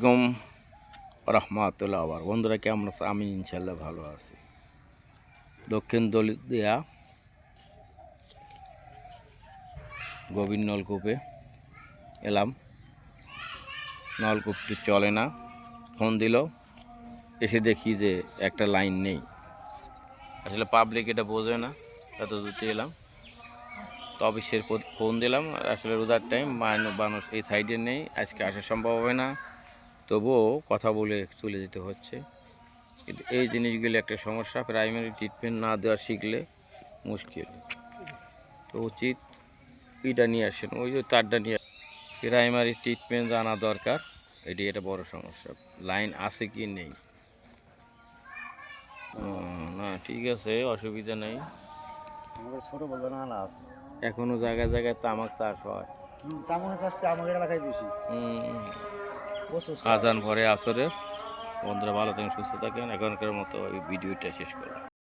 আসসালামু রহমতুল্লাহ। আবার বন্ধুরা কেমন আছে? আমি ইনশাল্লাহ ভালো আছি। দক্ষিণ দলিয়া গভীর নলকূপে এলাম। নলকূপটি চলে না, ফোন দিল, এসে দেখি যে একটা লাইন নেই। আসলে পাবলিক এটা বোঝে না, এত দূরতে এলাম। তো অফিসের ফোন দিলাম, আসলে রোজার টাইম, মানুষ এই সাইডে নেই, আজকে আসা সম্ভব হবে না। তবুও কথা বলে চলে যেতে হচ্ছে। কিন্তু এই জিনিসগুলি একটা সমস্যা। প্রাইমারি ট্রিটমেন্ট না দেওয়া শিখলে মুশকিল। তো উচিত এটা নিয়ে আসেন, ওই যে তারটা নিয়ে প্রাইমারি ট্রিটমেন্ট জানা দরকার। এটি একটা বড় সমস্যা, লাইন আছে কি নেই। না ঠিক আছে, অসুবিধা নেই। ছোট বলতে না আছে এখনো জায়গায় জায়গায় তামাক চাষ হয়। তামাকের চাষটা আমাদের এলাকায় বেশি। আজান পরে আসরের। বন্ধুরা ভালো থাকেন, সুস্থ থাকেন। এখনকার মতো এই ভিডিওটা শেষ করলাম।